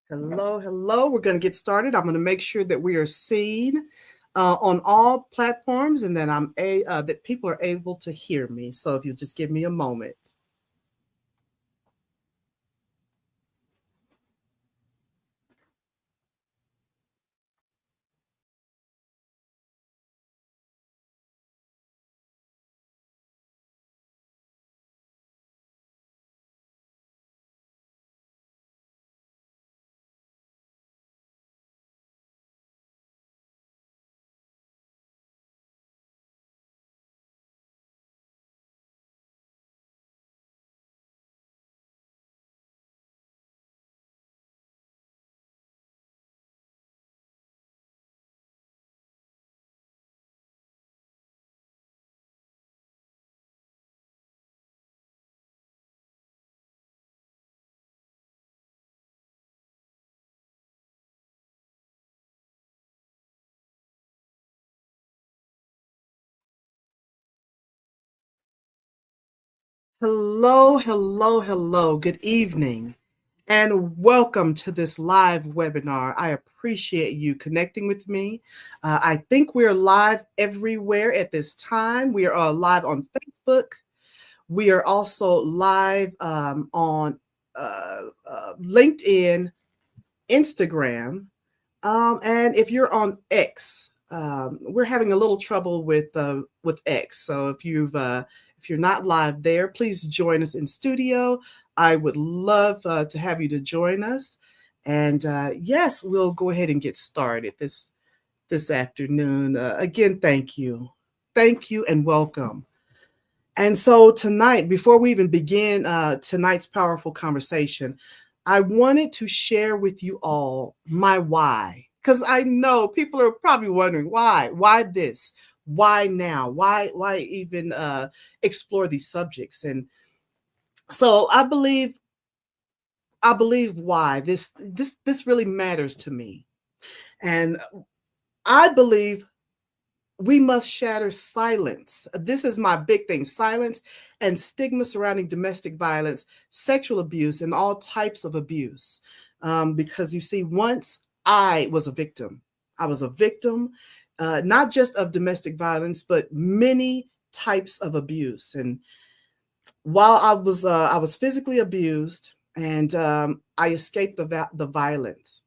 Hello, hello. We're going to get started. I'm going to make sure that we are seen on all platforms and that that people are able to hear me. So if you just give me a moment. Hello, hello, hello. Good evening and welcome to this live webinar. I appreciate you connecting with me. I think we're live everywhere at this time. We are live on Facebook. We are also live on LinkedIn, Instagram, and if you're on X, we're having a little trouble with X. So if you're not live there, please join us in studio. I would love to have you to join us. And yes, we'll go ahead and get started this afternoon. Again, thank you, and welcome. And so tonight, before we even begin tonight's powerful conversation, I wanted to share with you all my why. Because I know people are probably wondering why? Why this? Why now? Why even explore these subjects? And so I believe why this really matters to me. And I believe we must shatter silence. This is my big thing, silence and stigma surrounding domestic violence, sexual abuse, and all types of abuse. Because you see, once I was a victim. I was a victim, not just of domestic violence, but many types of abuse. And while I was physically abused, and I escaped the violence.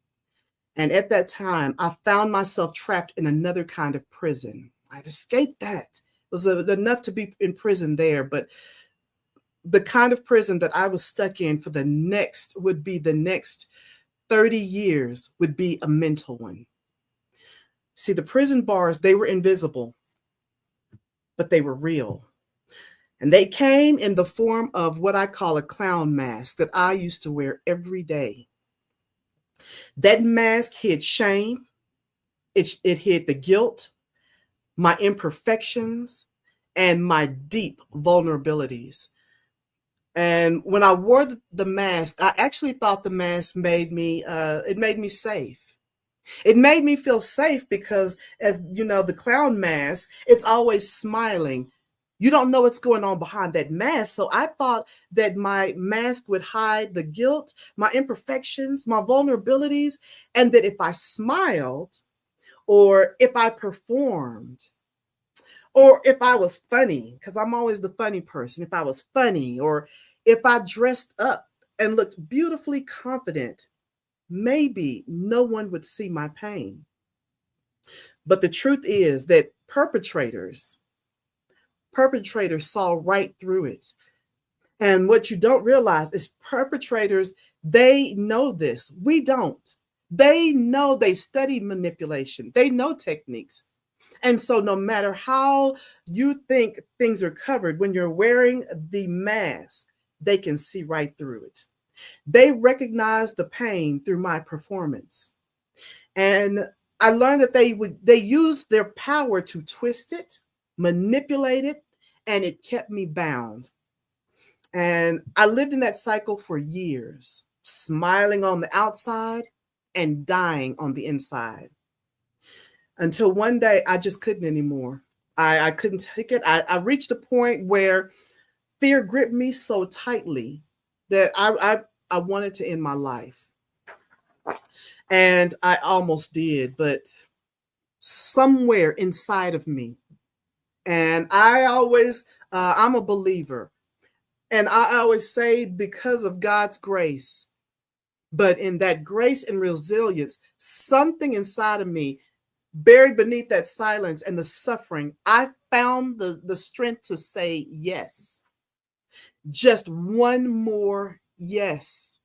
And at that time, I found myself trapped in another kind of prison. I'd escaped that. It was enough to be in prison there, but the kind of prison that I was stuck in for the next 30 years would be a mental one. See, the prison bars, they were invisible, but they were real. And they came in the form of what I call a clown mask that I used to wear every day. That mask hid shame, it hid the guilt, my imperfections, and my deep vulnerabilities. And when I wore the mask, I actually thought the mask made me safe. It made me feel safe because, as you know, the clown mask, it's always smiling. You don't know what's going on behind that mask. So I thought that my mask would hide the guilt, my imperfections, my vulnerabilities, and that if I smiled or if I performed, or if I was funny, because I'm always the funny person, if I was funny, or if I dressed up and looked beautifully confident, maybe no one would see my pain. But the truth is that perpetrators saw right through it. And what you don't realize is perpetrators, they know this. We don't. They know, they study manipulation. They know techniques. And so, no matter how you think things are covered, when you're wearing the mask, they can see right through it. They recognize the pain through my performance. And I learned that they use their power to twist it, manipulate it, and it kept me bound. And I lived in that cycle for years, smiling on the outside and dying on the inside, until one day I just couldn't anymore. I couldn't take it. I reached a point where fear gripped me so tightly that I wanted to end my life. And I almost did, but somewhere inside of me, and I'm a believer, and I always say because of God's grace, but in that grace and resilience, something inside of me, buried beneath that silence and the suffering, I found the strength to say yes. Just one more yes.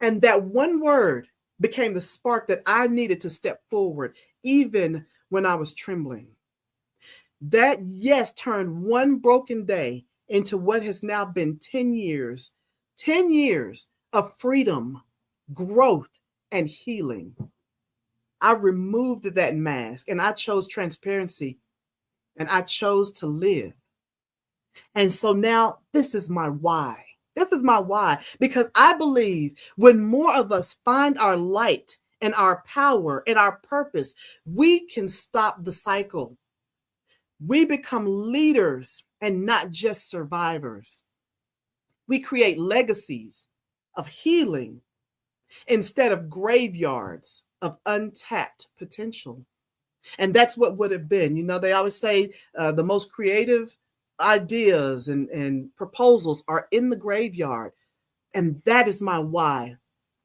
And that one word became the spark that I needed to step forward, even when I was trembling. That yes turned one broken day into what has now been 10 years of freedom, growth, and healing. I removed that mask and I chose transparency and I chose to live. And so now this is my why. This is my why because I believe when more of us find our light and our power and our purpose, we can stop the cycle. We become leaders and not just survivors. We create legacies of healing instead of graveyards of untapped potential. And that's what would have been. You know, they always say the most creative ideas and proposals are in the graveyard. And that is my why.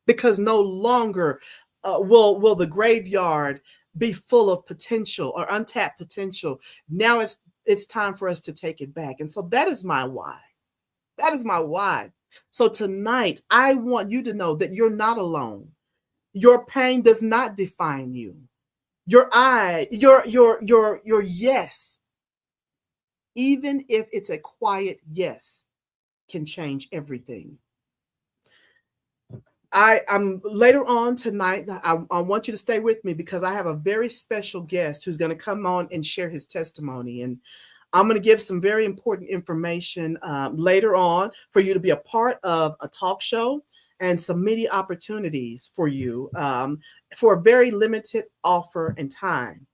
Because no longer will the graveyard be full of potential or untapped potential. Now it's time for us to take it back. And so that is my why. That is my why. So tonight, I want you to know that you're not alone. Your pain does not define you. Your yes, even if it's a quiet yes, can change everything. I'm later on tonight. I want you to stay with me because I have a very special guest who's going to come on and share his testimony. And I'm going to give some very important information later on for you to be a part of a talk show and some media opportunities for you for a very limited offer and time.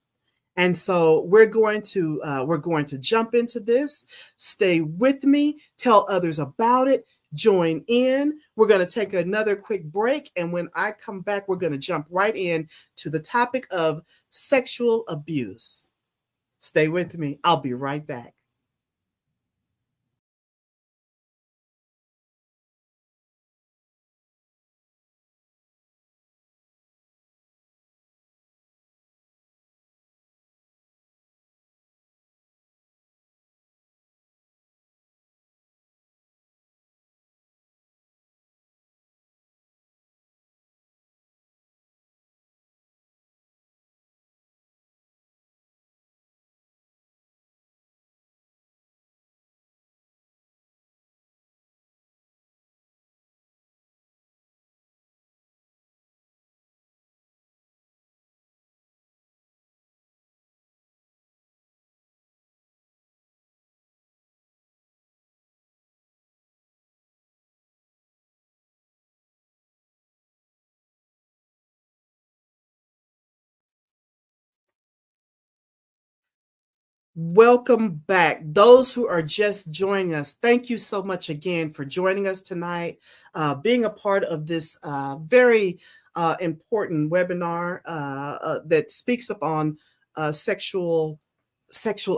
And so we're going to jump into this. Stay with me. Tell others about it. Join in. We're going to take another quick break, and when I come back, we're going to jump right in to the topic of sexual abuse. Stay with me. I'll be right back. Welcome back. Those who are just joining us, thank you so much again for joining us tonight, being a part of this very important webinar that speaks upon sexual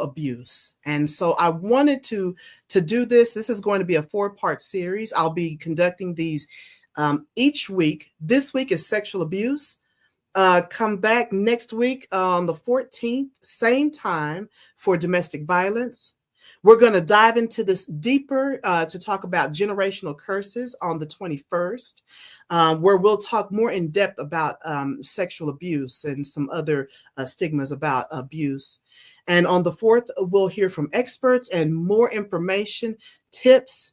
abuse. And so I wanted to do this. This is going to be a 4-part series. I'll be conducting these each week. This week is sexual abuse. Come back next week on the 14th, same time for domestic violence. We're going to dive into this deeper to talk about generational curses on the 21st, where we'll talk more in depth about sexual abuse and some other stigmas about abuse. And on the 4th, we'll hear from experts and more information, tips,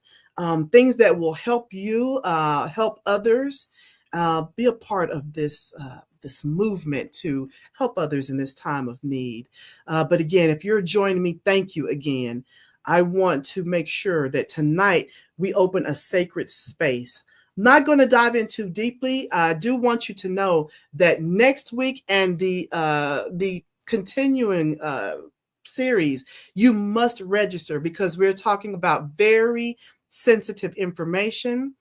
things that will help you, help others, be a part of this movement to help others in this time of need. But again, if you're joining me, thank you again. I want to make sure that tonight we open a sacred space. Not going to dive in too deeply. I do want you to know that next week and the continuing series, you must register because we're talking about very sensitive information.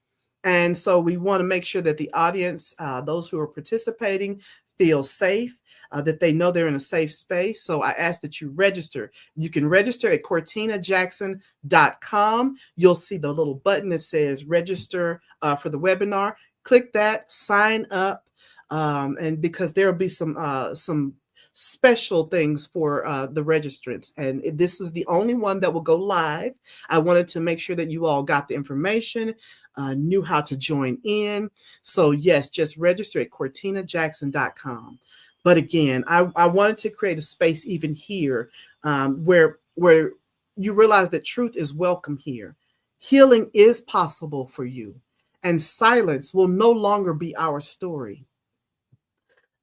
And so we want to make sure that the audience, those who are participating, feel safe, that they know they're in a safe space. So I ask that you register. You can register at CortinaJackson.com. You'll see the little button that says register for the webinar. Click that, sign up, and because there will be some special things for the registrants. And this is the only one that will go live. I wanted to make sure that you all got the information, knew how to join in. So yes, just register at CortinaJackson.com. But again, I wanted to create a space even here where you realize that truth is welcome here. Healing is possible for you, and silence will no longer be our story.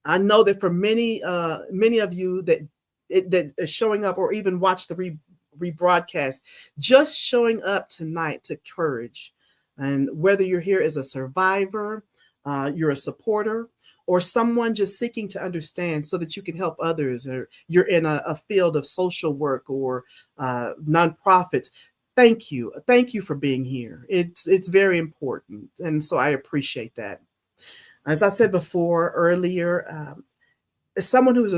I know that for many of you that is showing up or even watch the rebroadcast, just showing up tonight took courage. And whether you're here as a survivor, you're a supporter, or someone just seeking to understand so that you can help others, or you're in a field of social work or nonprofits. Thank you. Thank you for being here. It's very important. And so I appreciate that. As I said before earlier, as someone who's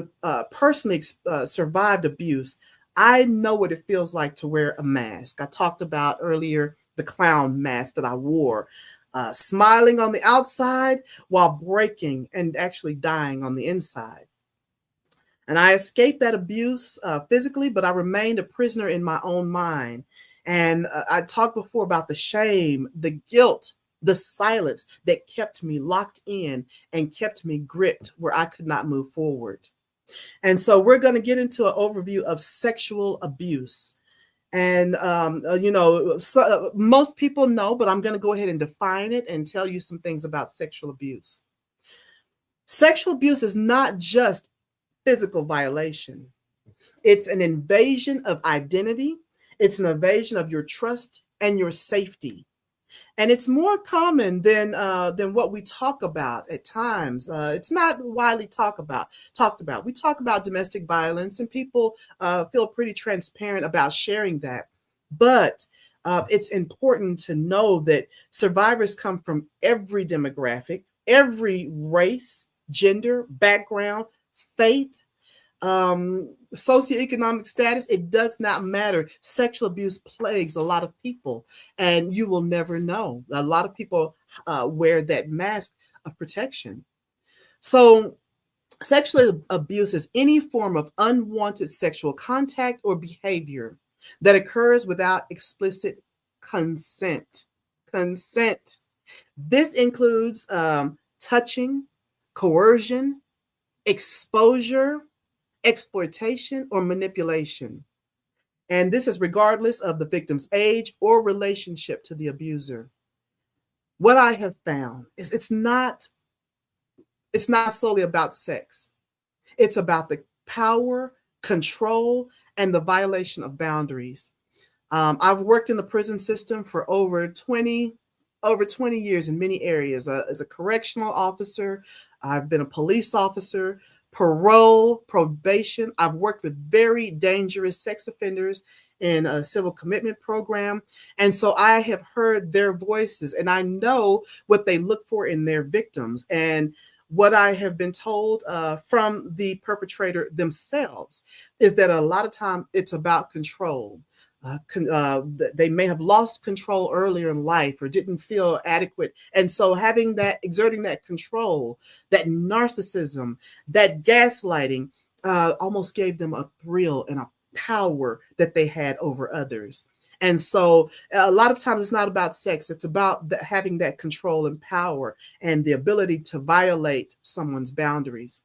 personally survived abuse, I know what it feels like to wear a mask. I talked about earlier the clown mask that I wore, smiling on the outside while breaking and actually dying on the inside. And I escaped that abuse physically, but I remained a prisoner in my own mind. And I talked before about the shame, the guilt, the silence that kept me locked in and kept me gripped where I could not move forward. And so we're going to get into an overview of sexual abuse. And, most people know, but I'm going to go ahead and define it and tell you some things about sexual abuse. Sexual abuse is not just physical violation. It's an invasion of identity. It's an invasion of your trust and your safety. And it's more common than what we talk about at times. It's not widely talked about. We talk about domestic violence, and people feel pretty transparent about sharing that. But it's important to know that survivors come from every demographic, every race, gender, background, faith, socioeconomic status. It does not matter. Sexual abuse plagues a lot of people, and you will never know. A lot of people wear that mask of protection. So sexual abuse is any form of unwanted sexual contact or behavior that occurs without explicit consent. Consent. This includes touching, coercion, exposure, exploitation, or manipulation. And this is regardless of the victim's age or relationship to the abuser. What I have found is it's not solely about sex. It's about the power, control, and the violation of boundaries. I've worked in the prison system for over 20 years in many areas. As a correctional officer, I've been a police officer, parole, probation. I've worked with very dangerous sex offenders in a civil commitment program. And so I have heard their voices, and I know what they look for in their victims. And what I have been told from the perpetrator themselves is that a lot of time it's about control. They may have lost control earlier in life or didn't feel adequate. And so exerting that control, that narcissism, that gaslighting almost gave them a thrill and a power that they had over others. And so a lot of times it's not about sex. It's about having that control and power and the ability to violate someone's boundaries.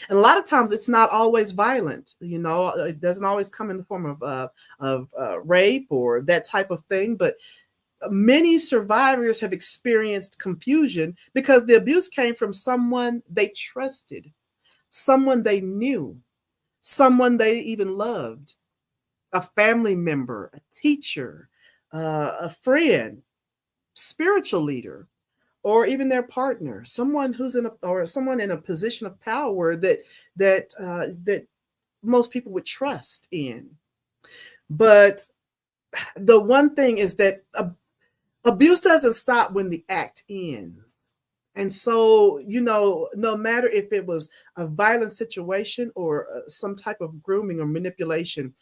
And a lot of times it's not always violent. It doesn't always come in the form of rape or that type of thing. But many survivors have experienced confusion because the abuse came from someone they trusted, someone they knew, someone they even loved, a family member, a teacher, a friend, spiritual leader, or even their partner, someone in a position of power that most people would trust in. But the one thing is that Abuse doesn't stop when the act ends. And so, no matter if it was a violent situation or some type of grooming or manipulation,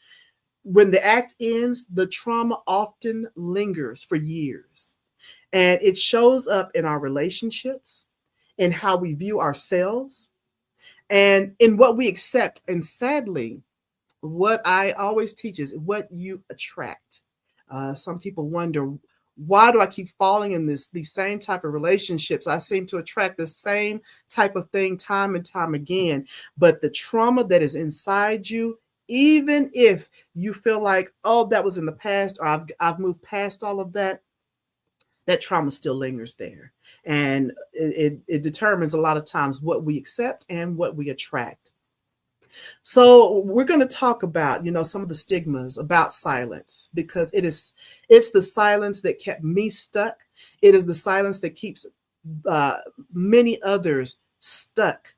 when the act ends, the trauma often lingers for years. And it shows up in our relationships, in how we view ourselves, and in what we accept. And sadly, what I always teach is what you attract. Some people wonder, why do I keep falling in these same type of relationships? I seem to attract the same type of thing time and time again. But the trauma that is inside you, even if you feel like, oh, that was in the past, or I've moved past all of that, that trauma still lingers there. And it determines a lot of times what we accept and what we attract. So we're going to talk about, some of the stigmas about silence, because it's the silence that kept me stuck. It is the silence that keeps uh, many others stuck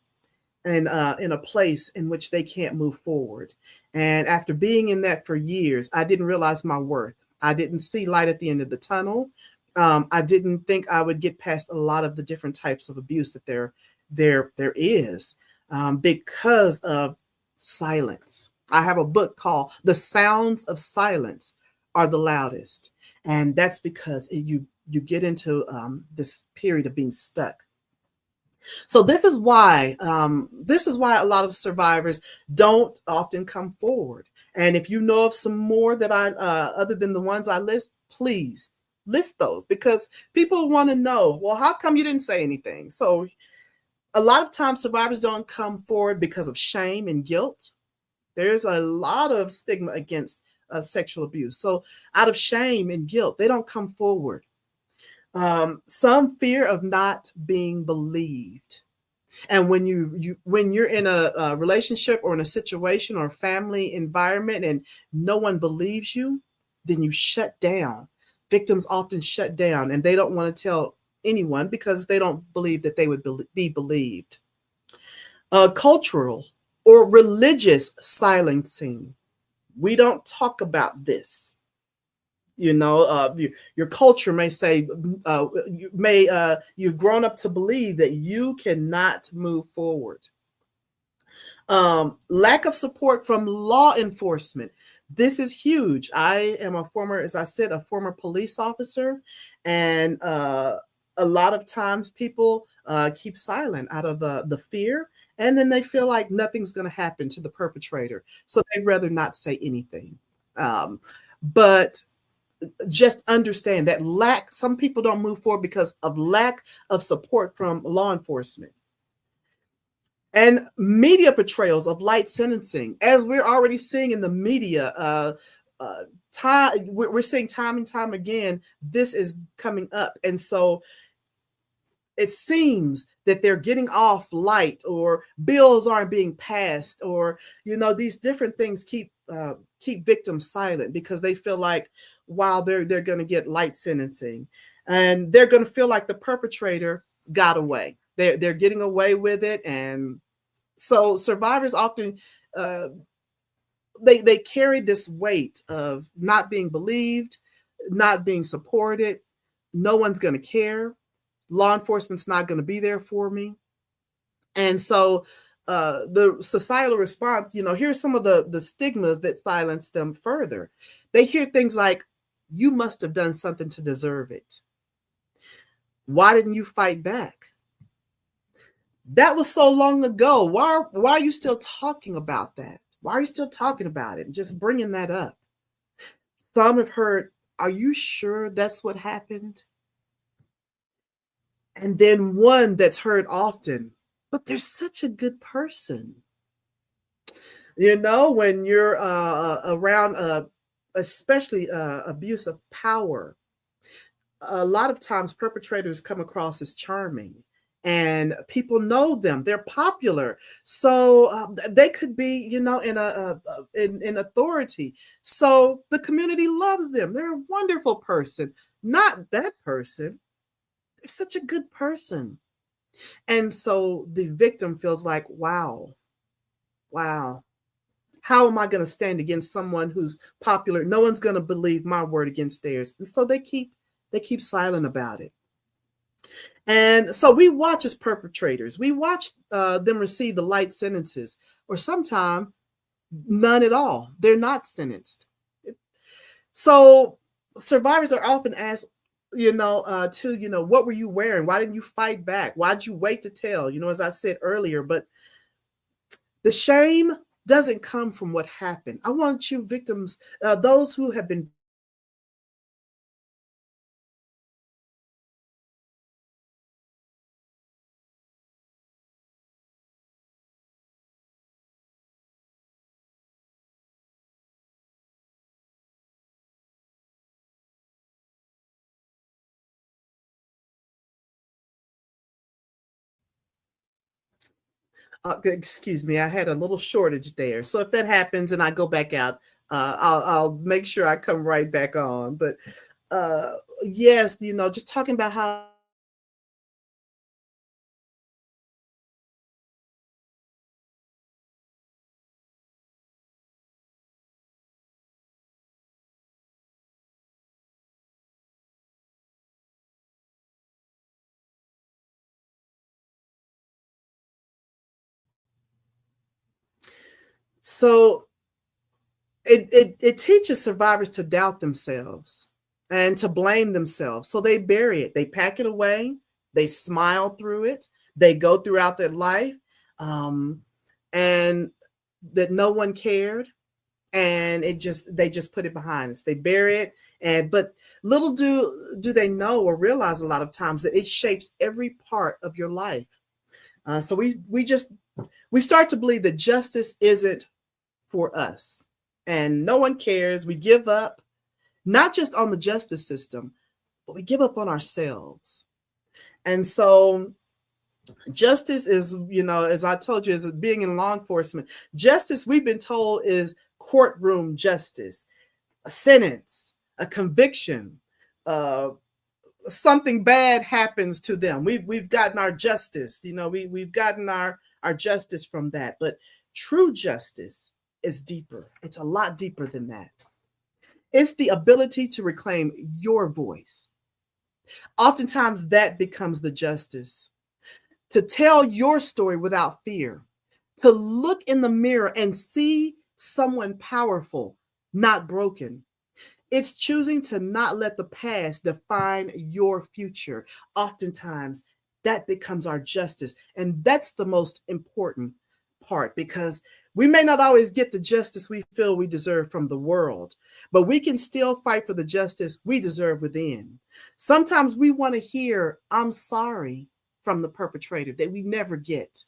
in a place in which they can't move forward. And after being in that for years, I didn't realize my worth. I didn't see light at the end of the tunnel. I didn't think I would get past a lot of the different types of abuse that there is, because of silence. I have a book called "The Sounds of Silence Are the Loudest," and that's because you get into this period of being stuck. So this is why a lot of survivors don't often come forward. And if you know of some more that I other than the ones I list, please list those, because people want to know, well, how come you didn't say anything? So a lot of times survivors don't come forward because of shame and guilt. There's a lot of stigma against sexual abuse. So out of shame and guilt, they don't come forward. Some fear of not being believed. And when you're in a relationship or in a situation or a family environment and no one believes you, then you shut down. Victims often shut down, and they don't want to tell anyone because they don't believe that they would be believed. Cultural or religious silencing. We don't talk about this. Your culture may say, you've grown up to believe that you cannot move forward. Lack of support from law enforcement. This is huge. I am as I said, a former police officer, and a lot of times people keep silent out of the fear, and then they feel like nothing's going to happen to the perpetrator, so they'd rather not say anything. But just understand that some people don't move forward because of lack of support from law enforcement. And media portrayals of light sentencing, as we're already seeing in the media, we're seeing time and time again, this is coming up. And so it seems that they're getting off light, or bills aren't being passed, or these different things keep victims silent because they feel like, while they're going to get light sentencing, and they're going to feel like the perpetrator got away. They're getting away with it. And so survivors often they carry this weight of not being believed, not being supported. No one's going to care. Law enforcement's not going to be there for me. And so the societal response, here's some of the stigmas that silence them further. They hear things like, you must have done something to deserve it. Why didn't you fight back? That was so long ago. Why are you still talking about that? Why are you still talking about it and just bringing that up? Some have heard, are you sure that's what happened? And then one that's heard often, but they're such a good person. When you're around, especially abuse of power, a lot of times perpetrators come across as charming, and people know them. They're popular, so they could be, in authority. So the community loves them. They're a wonderful person. Not that person. They're such a good person. And so the victim feels like, wow, how am I going to stand against someone who's popular? No one's going to believe my word against theirs. And so they keep They keep silent about it. And so we watch as perpetrators. We watch them receive the light sentences, or sometimes none at all. They're not sentenced. So survivors are often asked, what were you wearing? Why didn't you fight back? Why'd you wait to tell? As I said earlier, but the shame doesn't come from what happened. I want you victims, those who have been. Excuse me, I had a little shortage there. So if that happens and I go back out, I'll make sure I come right back on. But uh, yes, just talking about how. So it teaches survivors to doubt themselves and to blame themselves. So they bury it, they pack it away, they smile through it, they go throughout their life, um, and that no one cared, and they just put it behind us. They bury it, and but little do they know or realize a lot of times that it shapes every part of your life. So we start to believe that justice isn't for us, and no one cares. We give up, not just on the justice system, but we give up on ourselves. And so justice is, as I told you, as being in law enforcement, justice, we've been told, is courtroom justice, a sentence, a conviction, uh, something bad happens to them. We've gotten our justice. We've gotten our justice from that. But true justice is deeper. It's a lot deeper than that. It's the ability to reclaim your voice. Oftentimes, that becomes the justice. To tell your story without fear, to look in the mirror and see someone powerful, not broken. It's choosing to not let the past define your future. Oftentimes, that becomes our justice. And that's the most important part, because we may not always get the justice we feel we deserve from the world, but we can still fight for the justice we deserve within. Sometimes we want to hear, "I'm sorry," from the perpetrator, that we never get.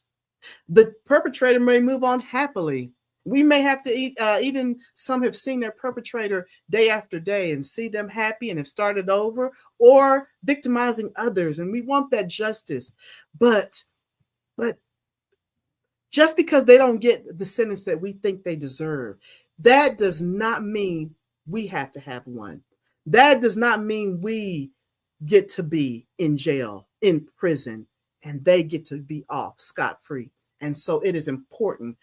The perpetrator may move on happily. We may have to eat, even some have seen their perpetrator day after day and see them happy and have started over, or victimizing others. And we want that justice. But, but just because they don't get the sentence that we think they deserve, that does not mean we have to have one. That does not mean we get to be in jail, in prison, and they get to be off scot free. And so it is important.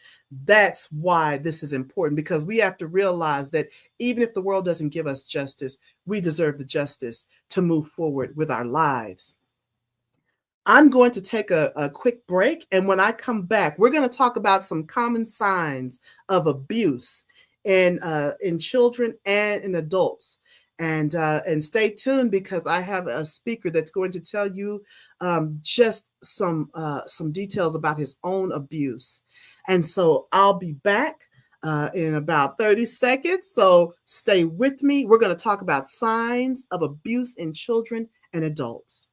That's why this is important, because we have to realize that even if the world doesn't give us justice, we deserve the justice to move forward with our lives. I'm going to take a quick break. And when I come back, we're going to talk about some common signs of abuse in children and in adults. And stay tuned, because I have a speaker that's going to tell you just some details about his own abuse. And so I'll be back in about 30 seconds. So stay with me. We're going to talk about signs of abuse in children and adults.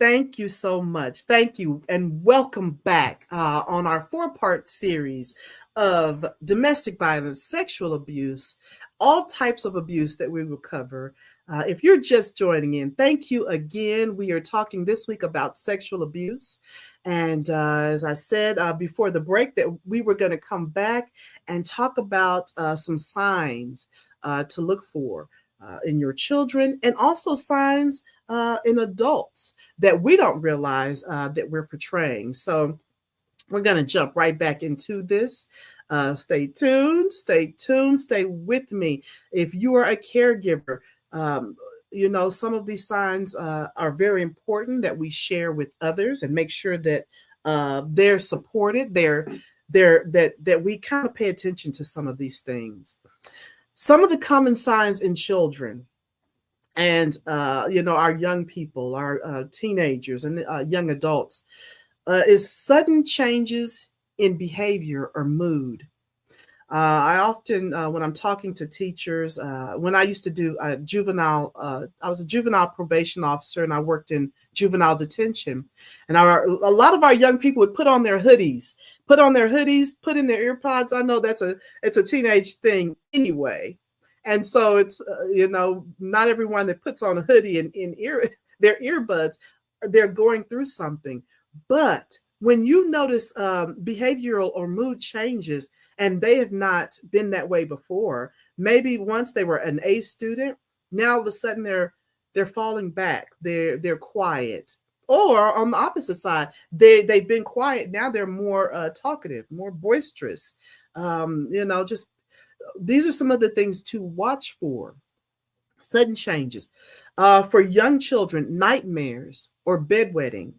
Thank you so much. Thank you, and welcome back on our four-part series of domestic violence, sexual abuse, all types of abuse that we will cover. If you're just joining in, thank you again. We are talking this week about sexual abuse. And as I said before the break, that we were going to come back and talk about some signs to look for in your children, and also signs in adults that we don't realize that we're portraying. So we're going to jump right back into this. Stay tuned, stay tuned, stay with me. If you are a caregiver, um, you know, some of these signs are very important that we share with others and make sure that they're supported. That we kind of pay attention to some of these things. Some of the common signs in children and you know, our young people, our teenagers and young adults, is sudden changes in behavior or mood. I often, when I'm talking to teachers, when I used to do juvenile, I was a juvenile probation officer and I worked in juvenile detention. And a lot of our young people would put on their hoodies, put in their ear pods. I know it's a teenage thing anyway. And so it's, you know, not everyone that puts on a hoodie and in their earbuds, they're going through something. But when you notice behavioral or mood changes, and they have not been that way before, maybe once they were an A student, now all of a sudden they're falling back, they're quiet. Or on the opposite side, they've been quiet, now they're more talkative, more boisterous. You know, just these are some of the things to watch for. Sudden changes. For young children, nightmares or bedwetting.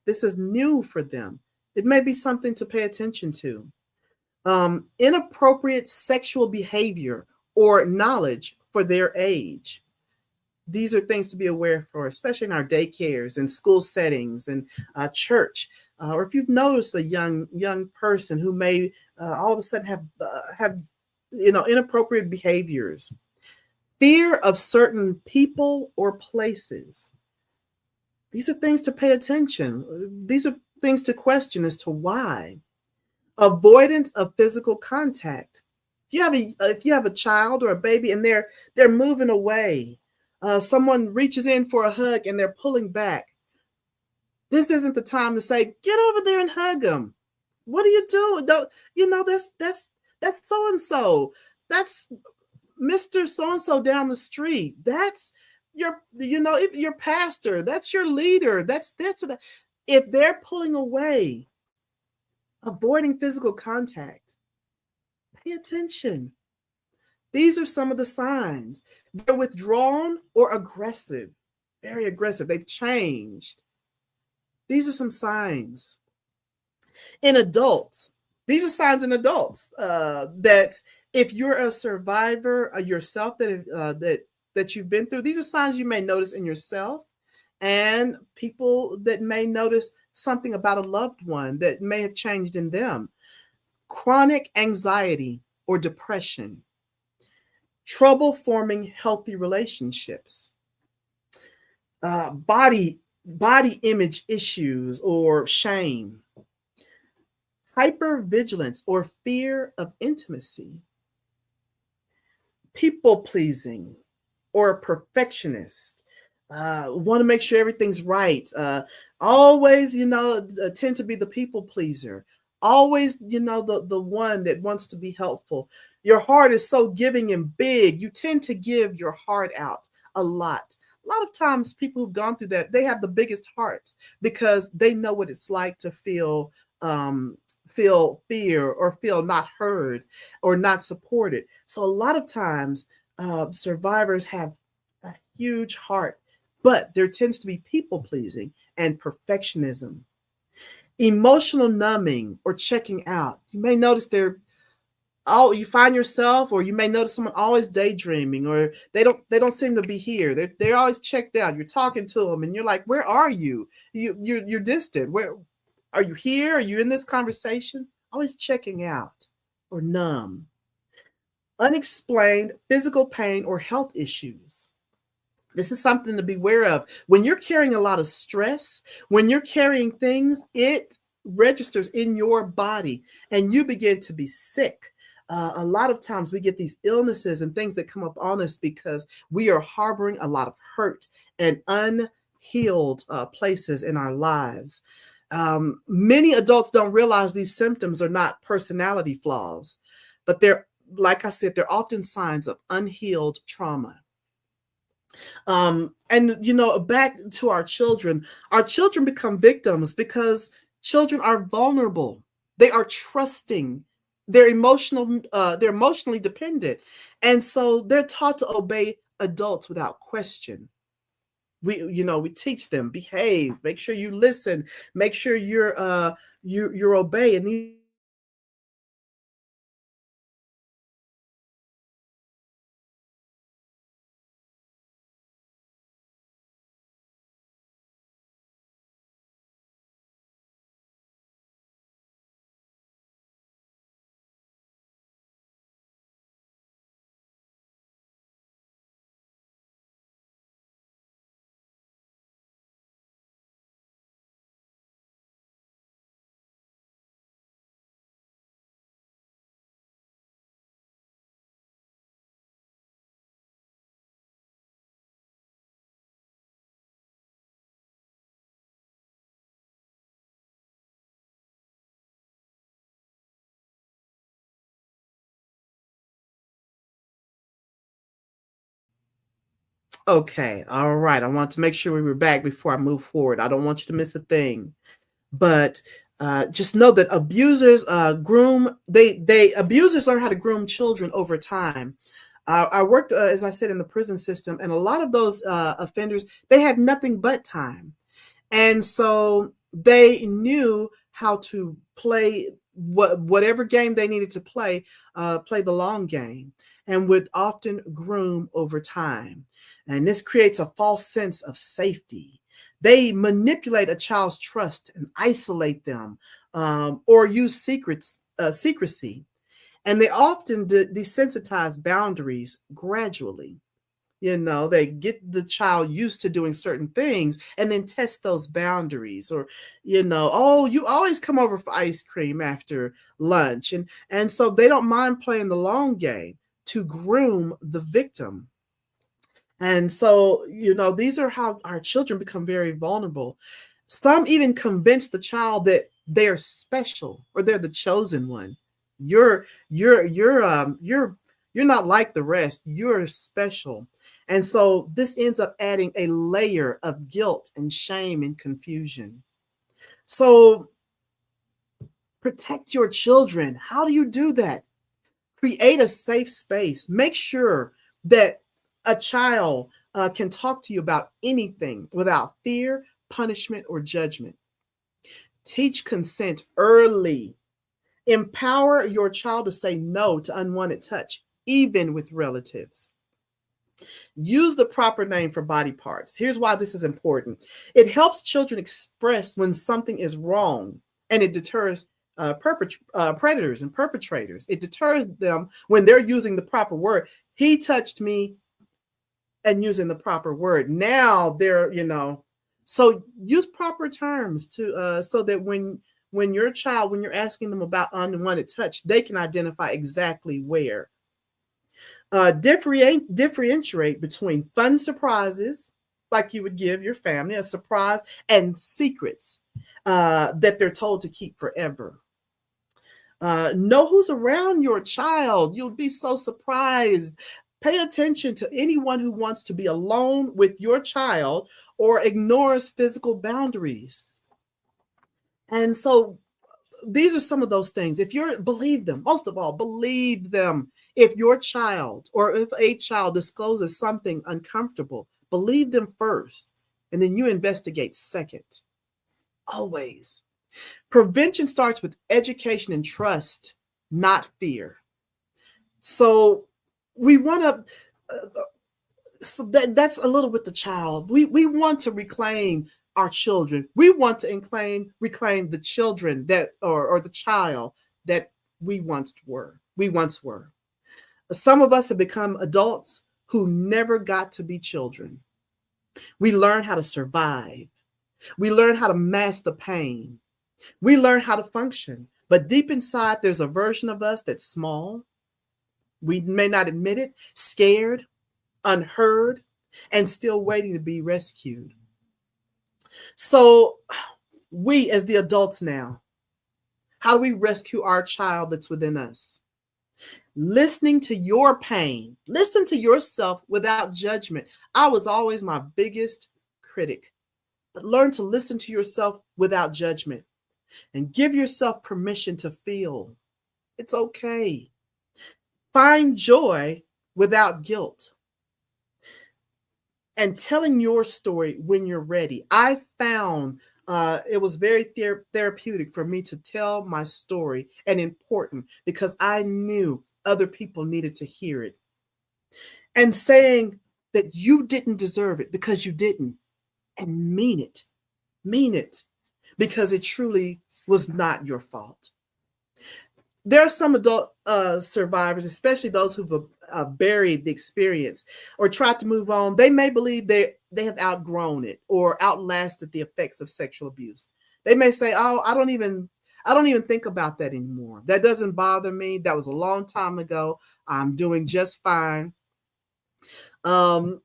This is new for them. It may be something to pay attention to. Inappropriate sexual behavior or knowledge for their age. These are things to be aware for, especially in our daycares and school settings and church. Or if you've noticed a young person who may all of a sudden have you know, inappropriate behaviors. Fear of certain people or places. These are things to pay attention. These are things to question as to why. Avoidance of physical contact. If you have a child or a baby and they're moving away, someone reaches in for a hug and they're pulling back. This isn't the time to say, "Get over there and hug them." What are you doing? Don't you know that's so and so. That's Mr. So and so down the street. That's your pastor. That's your leader. That's this or that. If they're pulling away, avoiding physical contact, pay attention. These are some of the signs. They're withdrawn or aggressive, very aggressive. They've changed. These are some signs. In adults, these are signs in adults that if you're a survivor yourself that you've been through, these are signs you may notice in yourself and people that may notice something about a loved one that may have changed in them. Chronic anxiety or depression, trouble forming healthy relationships, body image issues or shame, hypervigilance or fear of intimacy, people pleasing or a perfectionist, want to make sure everything's right, always, you know, tend to be the people pleaser, always, you know, the one that wants to be helpful. Your heart is so giving and big, you tend to give your heart out a lot. A lot of times people who've gone through that, they have the biggest hearts because they know what it's like to feel fear or feel not heard or not supported. So a lot of times survivors have a huge heart, but there tends to be people pleasing and perfectionism. Emotional numbing or checking out. You may notice you find yourself, or you may notice someone always daydreaming, or they don't seem to be here. They're always checked out. You're talking to them and you're like, where are you? You're distant. Where are you? Here? Are you in this conversation? Always checking out or numb. Unexplained physical pain or health issues. This is something to be aware of. When you're carrying a lot of stress, when you're carrying things, it registers in your body and you begin to be sick. A lot of times we get these illnesses and things that come up on us because we are harboring a lot of hurt and unhealed places in our lives. Many adults don't realize these symptoms are not personality flaws, but they're, like I said, they're often signs of unhealed trauma. And back to our children become victims because children are vulnerable. They are trusting. They're emotionally dependent. And so they're taught to obey adults without question. We teach them, behave, make sure you listen, make sure you're obey. And these Okay, all right. I want to make sure we were back before I move forward. I don't want you to miss a thing. But just know that abusers groom they abusers learn how to groom children over time. I worked, as I said, in the prison system, and a lot of those offenders, they had nothing but time. And so they knew how to play whatever game they needed to play the long game, and would often groom over time. And this creates a false sense of safety. They manipulate a child's trust and isolate them, or use secrecy. And they often desensitize boundaries gradually. They get the child used to doing certain things and then test those boundaries. Or, oh, you always come over for ice cream after lunch. And so they don't mind playing the long game to groom the victim. And so, these are how our children become very vulnerable. Some even convince the child that they're special or they're the chosen one. You're not like the rest. You're special. And so this ends up adding a layer of guilt and shame and confusion. So protect your children. How do you do that? Create a safe space. Make sure that a child can talk to you about anything without fear, punishment, or judgment. Teach consent early. Empower your child to say no to unwanted touch, even with relatives. Use the proper name for body parts. Here's why this is important. It helps children express when something is wrong, and it deters predators and perpetrators. It deters them when they're using the proper word. He touched me, and using the proper word. Now so use proper terms to so that when you're asking them about unwanted touch, they can identify exactly where. Differentiate between fun surprises, like you would give your family a surprise, and secrets that they're told to keep forever. Know who's around your child. You'll be so surprised. Pay attention to anyone who wants to be alone with your child or ignores physical boundaries. And so these are some of those things. Believe them, most of all, believe them. If your child or if a child discloses something uncomfortable, believe them first, and then you investigate second. Always. Prevention starts with education and trust, not fear. So we want to, that's a little with the child. We want to reclaim our children. We want to reclaim the children or the child that we once were. Some of us have become adults who never got to be children. We learn how to survive. We learn how to mask the pain. We learn how to function. But deep inside, there's a version of us that's small. We may not admit it, scared, unheard, and still waiting to be rescued. So, we as the adults now, how do we rescue our child that's within us? Listening to your pain, listen to yourself without judgment. I was always my biggest critic, but learn to listen to yourself without judgment and give yourself permission to feel. It's okay. Find joy without guilt and telling your story when you're ready. I found it was very therapeutic for me to tell my story and important because I knew other people needed to hear it. And saying that you didn't deserve it because you didn't, and mean it because it truly was not your fault. There are some adult survivors, especially those who've buried the experience or tried to move on. They may believe they have outgrown it or outlasted the effects of sexual abuse. They may say, "Oh, I don't even think about that anymore. That doesn't bother me. That was a long time ago. I'm doing just fine." And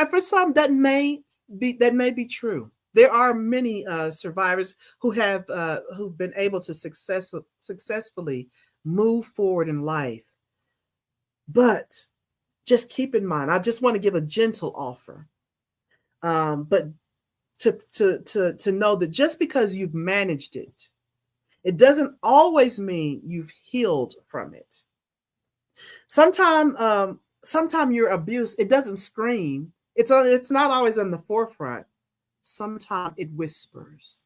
for some, that may be true. There are many survivors who've been able to successfully move forward in life. But just keep in mind, I just want to give a gentle offer. But to know that just because you've managed it, it doesn't always mean you've healed from it. Sometime your abuse, it doesn't scream. It's not always on the forefront. Sometimes it whispers.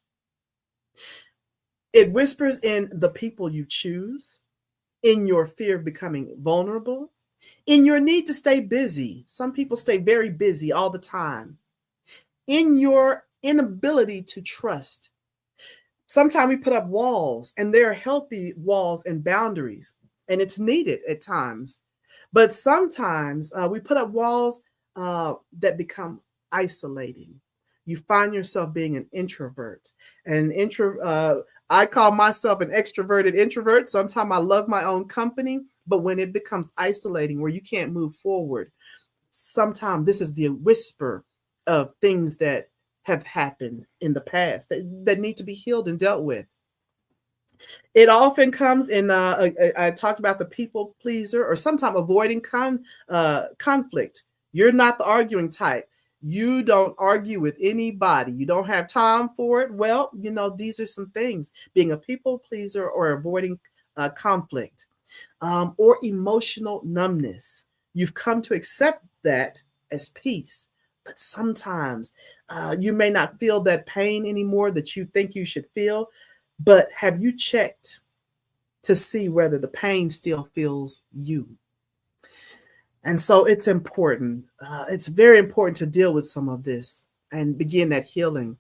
It whispers in the people you choose, in your fear of becoming vulnerable, in your need to stay busy. Some people stay very busy all the time, in your inability to trust. Sometimes we put up walls, and there are healthy walls and boundaries, and it's needed at times. But sometimes we put up walls that become isolating. You find yourself being an introvert. And I call myself an extroverted introvert. Sometimes I love my own company, but when it becomes isolating where you can't move forward, sometimes this is the whisper of things that have happened in the past that need to be healed and dealt with. It often comes in, I talked about the people pleaser or sometimes avoiding conflict. You're not the arguing type. You don't argue with anybody. You don't have time for it. Well, these are some things, being a people pleaser or avoiding conflict, or emotional numbness. You've come to accept that as peace. But sometimes you may not feel that pain anymore that you think you should feel. But have you checked to see whether the pain still feels you? And so it's important. It's very important to deal with some of this and begin that healing.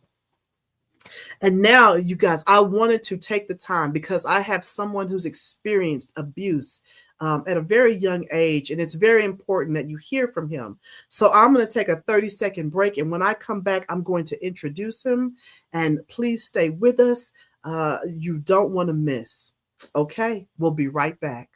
And now, you guys, I wanted to take the time because I have someone who's experienced abuse at a very young age, and it's very important that you hear from him. So I'm going to take a 30-second break, and when I come back, I'm going to introduce him. And please stay with us. You don't want to miss. Okay, we'll be right back.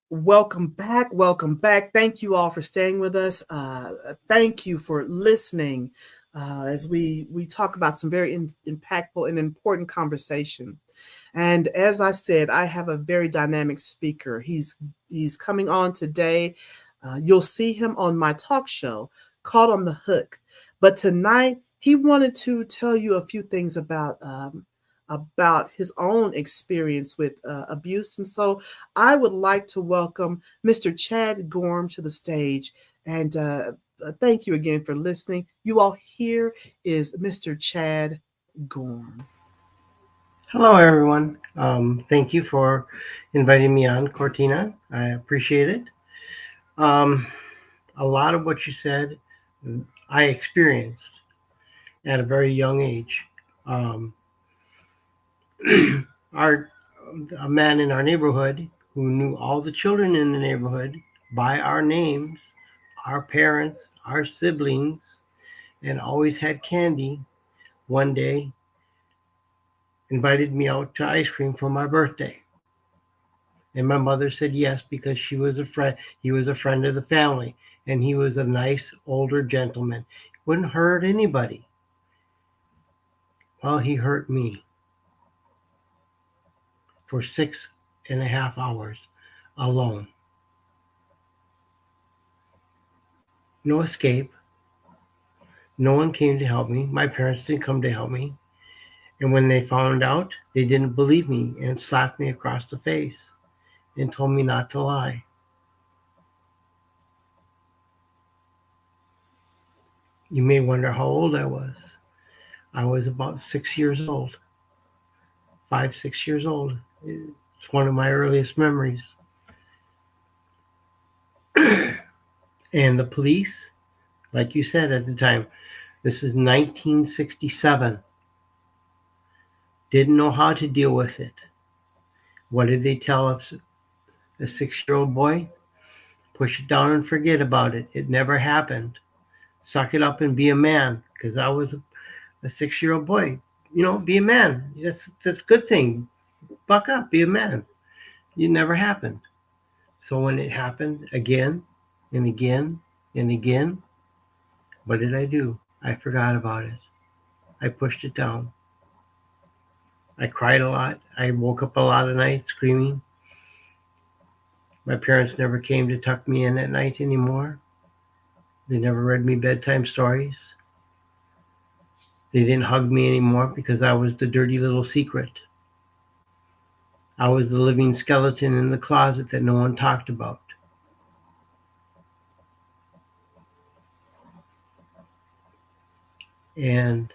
Welcome back. Welcome back. Thank you all for staying with us. Thank you for listening as we talk about some very impactful and important conversation. And as I said, I have a very dynamic speaker. He's coming on today. You'll see him on my talk show called On the Hook. But tonight, he wanted to tell you a few things about about his own experience with abuse. And so I would like to welcome Mr. Chad Gorm to the stage. And thank you again for listening. You all, here is Mr. Chad Gorm. Hello, everyone. Thank you for inviting me on, Cortina. I appreciate it. Um, a lot of what you said, I experienced at a very young age. Um, our a man in our neighborhood who knew all the children in the neighborhood by our names, our parents, our siblings, and always had candy. One day, invited me out to ice cream for my birthday. And my mother said yes because she was a friend. He was a friend of the family, and he was a nice older gentleman. Wouldn't hurt anybody. Well, he hurt me for 6.5 hours alone. No escape. No one came to help me. My parents didn't come to help me. And when they found out, they didn't believe me and slapped me across the face and told me not to lie. You may wonder how old I was. I was about 6 years old, 5, 6 years old. It's one of my earliest memories. And the police, like you said at the time, this is 1967, didn't know how to deal with it. What did they tell us? A 6-year-old boy? Push it down and forget about it. It never happened. Suck it up and be a man. Because I was a 6-year-old boy. Be a man. That's a good thing. Buck up, be a man. It never happened. So when it happened again and again and again, what did I do? I forgot about it. I pushed it down. I cried a lot. I woke up a lot of nights screaming. My parents never came to tuck me in at night anymore. They never read me bedtime stories. They didn't hug me anymore because I was the dirty little secret. I was the living skeleton in the closet that no one talked about. And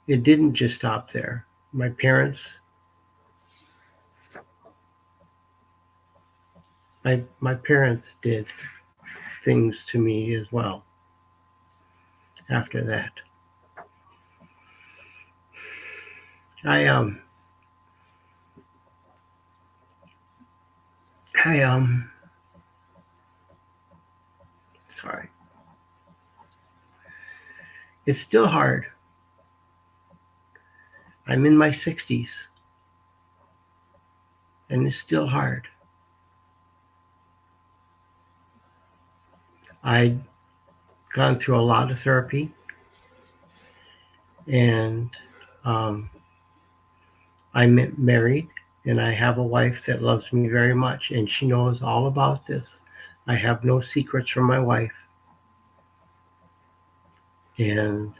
it didn't just stop there. My parents did things to me as well after that. I I sorry. It's still hard. I'm in my 60s and it's still hard. I'd gone through a lot of therapy and um, I'm married and I have a wife that loves me very much and she knows all about this. I have no secrets from my wife and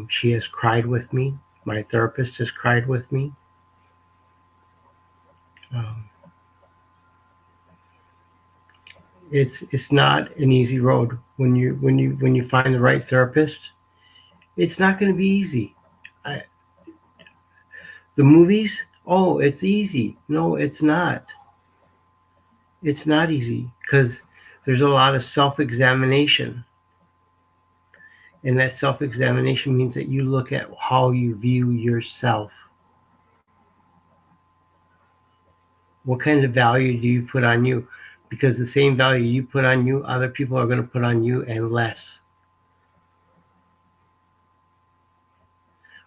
she has cried with me. My therapist has cried with me. Um, it's not an easy road when you find the right therapist. It's not going to be easy. I, the movies, oh, it's easy. No, it's not. It's not easy because there's a lot of self-examination, and that self-examination means that you look at how you view yourself. What kind of value do you put on you? Because the same value you put on you, other people are going to put on you and less.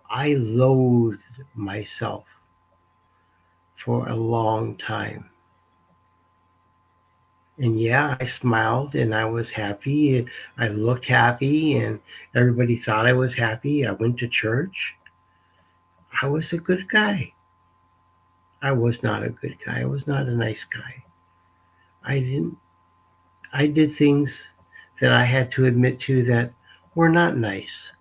I loathed myself for a long time. And yeah, I smiled and I was happy. I looked happy and everybody thought I was happy. I went to church. I was a good guy. I was not a good guy. I was not a nice guy. I didn't I did things that I had to admit to that were not nice.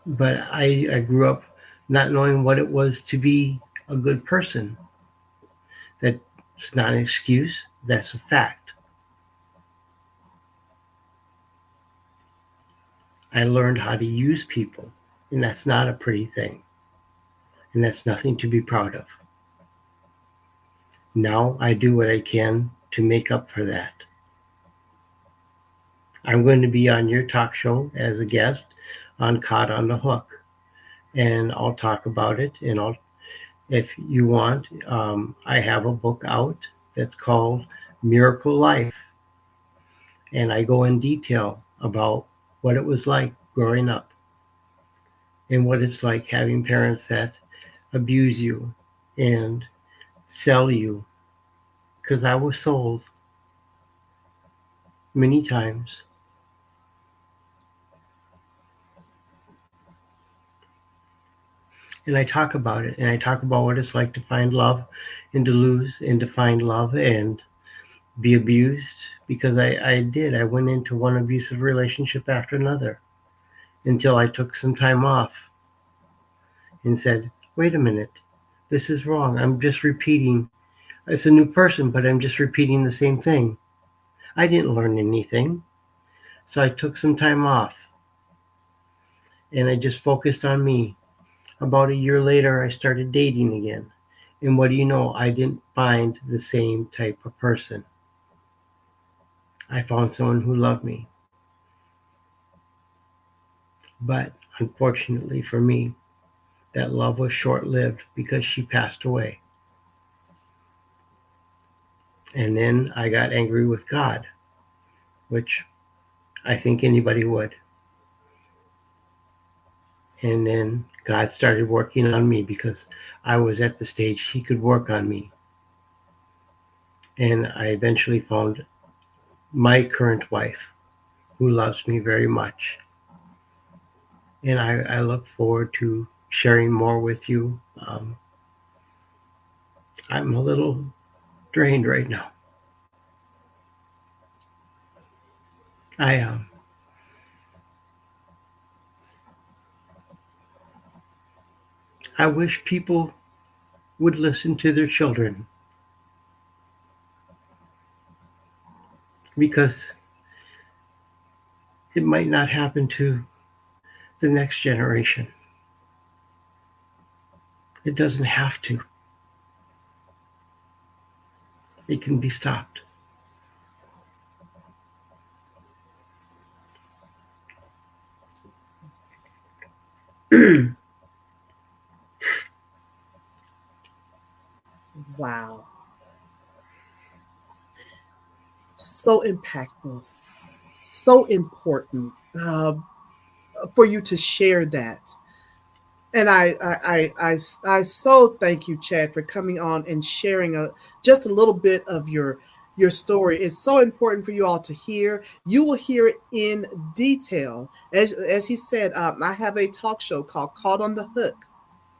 But I grew up not knowing what it was to be a good person. That's not an excuse, that's a fact. I learned how to use people, and that's not a pretty thing, and that's nothing to be proud of. Now I do what I can to make up for that. I'm going to be on your talk show as a guest on Caught on the Hook, and I'll talk about it. And if you want, I have a book out that's called Miracle Life, and I go in detail about what it was like growing up and what it's like having parents that abuse you and sell you. Because I was sold many times. And I talk about it, and I talk about what it's like to find love and to lose and to find love and be abused, because I did. I went into one abusive relationship after another until I took some time off and said, wait a minute, this is wrong. I'm just repeating. It's a new person, but I'm just repeating the same thing. I didn't learn anything. So I took some time off and I just focused on me. About a year later, I started dating again. And what do you know? I didn't find the same type of person. I found someone who loved me. But unfortunately for me, that love was short lived because she passed away. And then I got angry with God, which I think anybody would. And then God started working on me because I was at the stage He could work on me. And I eventually found my current wife who loves me very much. And I look forward to sharing more with you. I'm a little drained right now. I I wish people would listen to their children, because it might not happen to the next generation. It doesn't have to. It can be stopped. Wow. So impactful, so important for you to share that. And I so thank you, Chad, for coming on and sharing just a little bit of your story. It's so important for you all to hear. You will hear it in detail. As he said, I have a talk show called Caught on the Hook,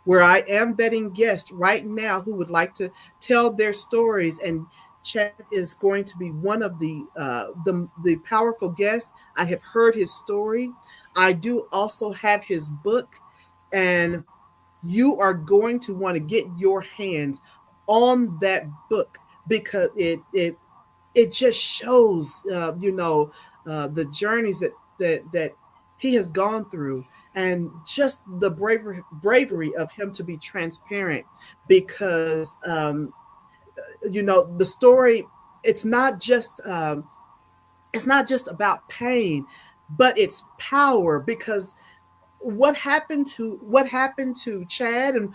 where I am vetting guests right now who would like to tell their stories. And Chad is going to be one of the powerful guests. I have heard his story. I do also have his book, and you are going to want to get your hands on that book because it just shows the journeys that he has gone through, and just the bravery of him to be transparent, because the story, it's not just it's not just about pain, but it's power, because what happened to Chad, and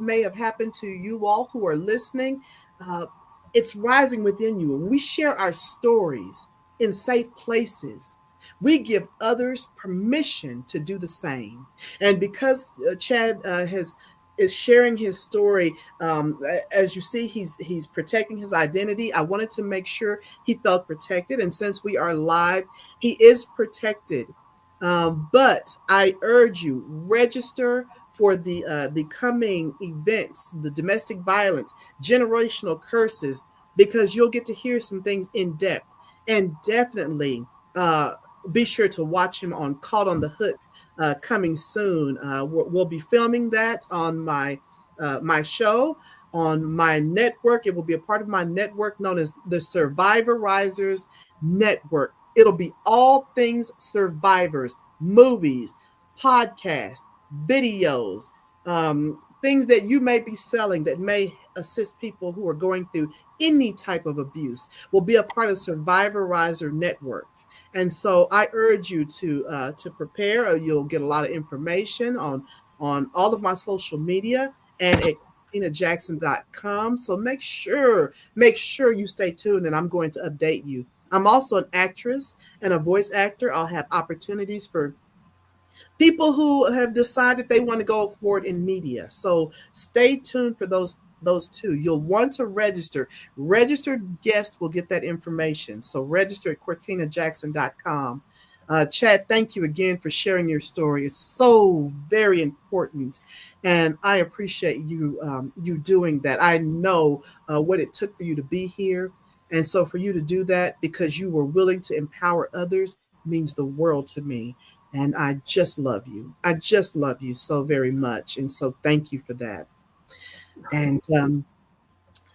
may have happened to you all who are listening. Uh, it's rising within you. When we share our stories in safe places, we give others permission to do the same. And because Chad has is sharing his story, as you see, he's protecting his identity. I wanted to make sure he felt protected, and since we are live, he is protected. But I urge you, register for the coming events, the domestic violence, generational curses, because you'll get to hear some things in depth, and definitely uh, be sure to watch him on Caught on the Hook, coming soon. We'll be filming that on my show on my network. It will be a part of my network known as the Survivor Risers Network. It'll be all things survivors, movies, podcasts, videos, things that you may be selling that may assist people who are going through any type of abuse will be a part of Survivor Riser Network. And so I urge you to prepare, or you'll get a lot of information on all of my social media and at ChristinaJackson.com. So make sure you stay tuned, and I'm going to update you. I'm also an actress and a voice actor. I'll have opportunities for people who have decided they want to go forward in media. So stay tuned for those two. You'll want to register. Registered guests will get that information. So register at CortinaJackson.com. Chad, thank you again for sharing your story. It's so very important, and I appreciate you doing that. I know what it took for you to be here, and so for you to do that because you were willing to empower others means the world to me. And I just love you. I just love you so very much. And so thank you for that. And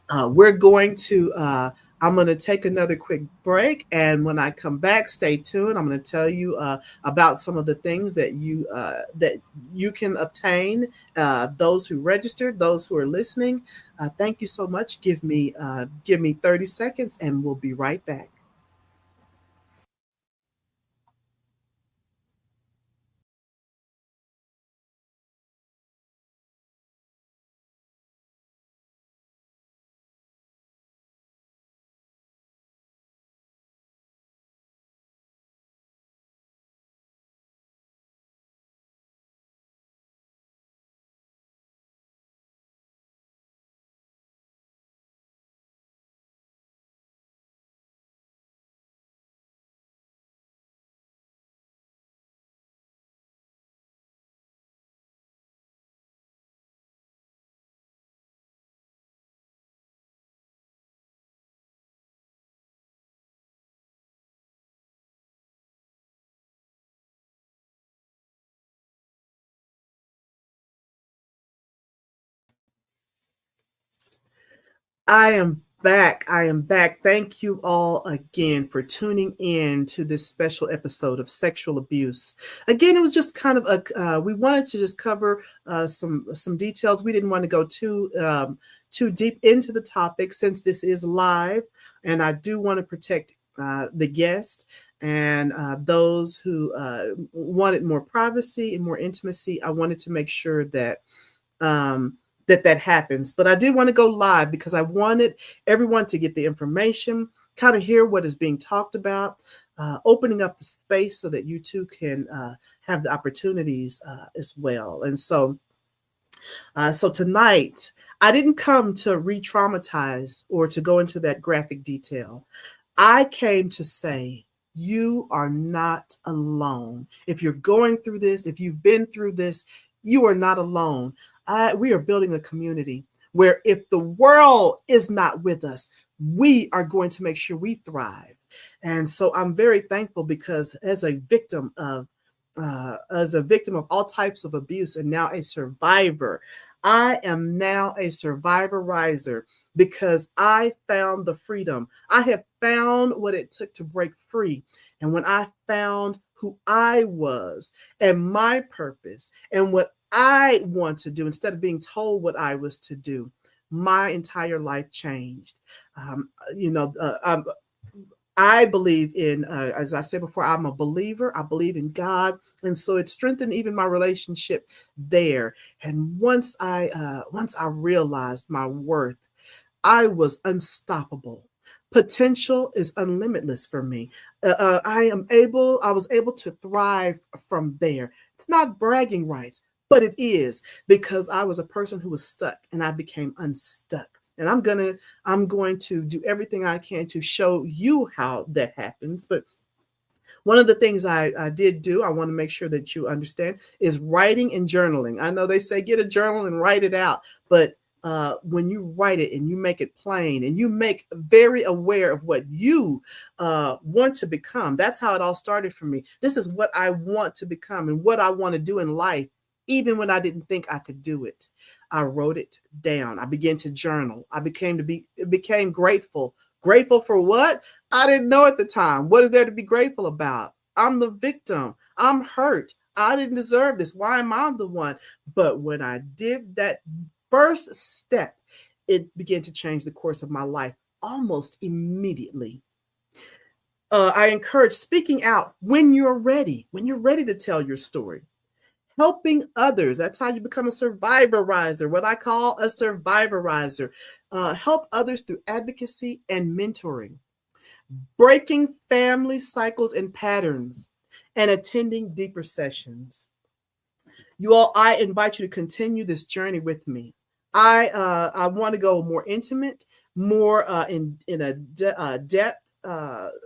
we're going to, I'm going to take another quick break. And when I come back, stay tuned. I'm going to tell you about some of the things that you can obtain. Those who registered, those who are listening. Thank you so much. Give me 30 seconds, and we'll be right back. I am back. I am back. Thank you all again for tuning in to this special episode of sexual abuse. Again, it was just kind of we wanted to just cover some details. We didn't want to go too deep into the topic since this is live, and I do want to protect the guest and those who wanted more privacy and more intimacy. I wanted to make sure that um, that happens. But I did want to go live because I wanted everyone to get the information, kind of hear what is being talked about, opening up the space so that you too can have the opportunities as well. And so tonight, I didn't come to re-traumatize or to go into that graphic detail. I came to say, you are not alone. If you're going through this, if you've been through this, you are not alone. We are building a community where if the world is not with us, we are going to make sure we thrive. And so I'm very thankful because as a victim of all types of abuse and now a survivor, I am now a survivor riser because I found the freedom. I have found what it took to break free. And when I found who I was and my purpose and what I want to do instead of being told what I was to do, my entire life changed. Um, you know, I believe in, as I said before, I'm a believer. I believe in God, and so it strengthened even my relationship there. And once I realized my worth, I was unstoppable. Potential is unlimitless for me. I was able to thrive from there. It's not bragging rights, but it is because I was a person who was stuck and I became unstuck. And I'm going to do everything I can to show you how that happens. But one of the things I did do, I want to make sure that you understand, is writing and journaling. I know they say get a journal and write it out, but when you write it and you make it plain and you make very aware of what you want to become. That's how it all started for me. This is what I want to become and what I want to do in life, even when I didn't think I could do it. I wrote it down. I began to journal. I became grateful. Grateful for what? I didn't know at the time. What is there to be grateful about? I'm the victim. I'm hurt. I didn't deserve this. Why am I the one? But when I did that first step, it began to change the course of my life almost immediately. I encourage speaking out when you're ready to tell your story. Helping others. That's how you become a survivorizer, what I call a survivorizer. Help others through advocacy and mentoring, breaking family cycles and patterns, and attending deeper sessions. You all, I invite you to continue this journey with me. I want to go more intimate, more in a depth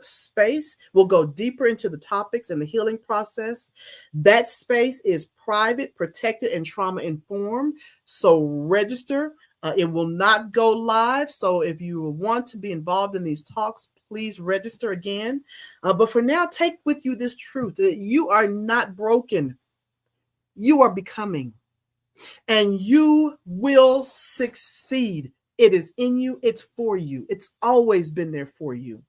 space. We'll go deeper into the topics and the healing process. That space is private, protected, and trauma informed. So register. It will not go live. So if you want to be involved in these talks, please register again. But for now, take with you this truth that you are not broken. You are becoming, and you will succeed. It is in you. It's for you. It's always been there for you.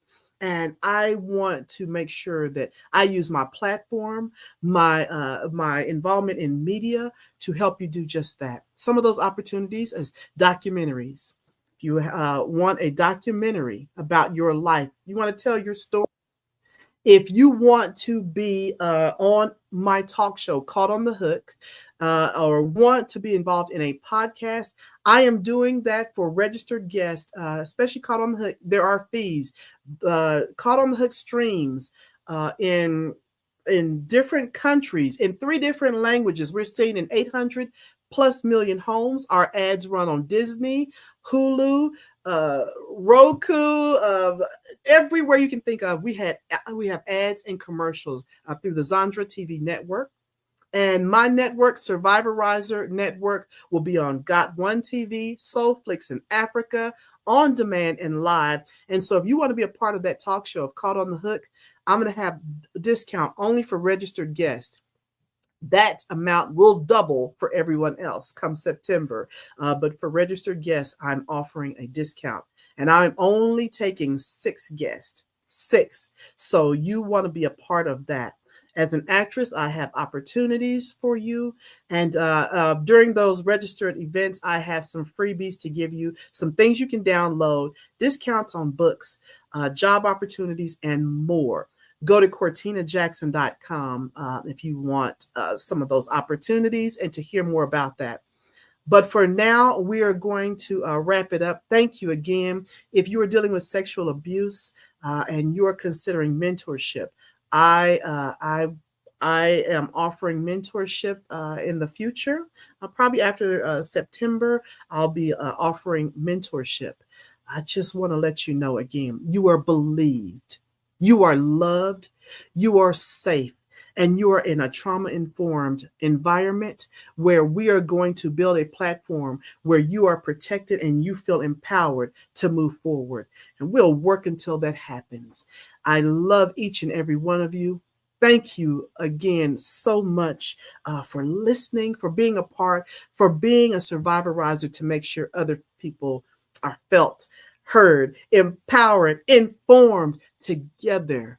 And I want to make sure that I use my platform, my involvement in media to help you do just that. Some of those opportunities as documentaries. If you want a documentary about your life, you want to tell your story. If you want to be on my talk show, Caught on the Hook, or want to be involved in a podcast, I am doing that for registered guests, especially Caught on the Hook. There are fees. Caught on the Hook streams in different countries, in 3 different languages. We're seeing in 800 plus million homes. Our ads run on Disney, Hulu, Roku, everywhere you can think of. We have ads and commercials through the Zandra TV network. And my network, Survivorizer Network, will be on Got One TV, Soulflix in Africa, on demand and live. And so if you want to be a part of that talk show of Caught on the Hook, I'm going to have a discount only for registered guests. That amount will double for everyone else come September. But for registered guests, I'm offering a discount. And I'm only taking 6 guests. 6. So you want to be a part of that. As an actress, I have opportunities for you. And during those registered events, I have some freebies to give you, some things you can download, discounts on books, job opportunities, and more. Go to CortinaJackson.com if you want some of those opportunities and to hear more about that. But for now, we are going to wrap it up. Thank you again. If you are dealing with sexual abuse and you are considering mentorship, I am offering mentorship in the future. Probably after September, I'll be offering mentorship. I just want to let you know again, you are believed. You are loved, you are safe, and you are in a trauma-informed environment where we are going to build a platform where you are protected and you feel empowered to move forward. And we'll work until that happens. I love each and every one of you. Thank you again so much for listening, for being a part, for being a survivorizer to make sure other people are felt, heard, empowered, informed. Together,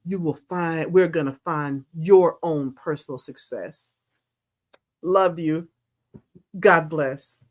we're going to find your own personal success. Love you. God bless.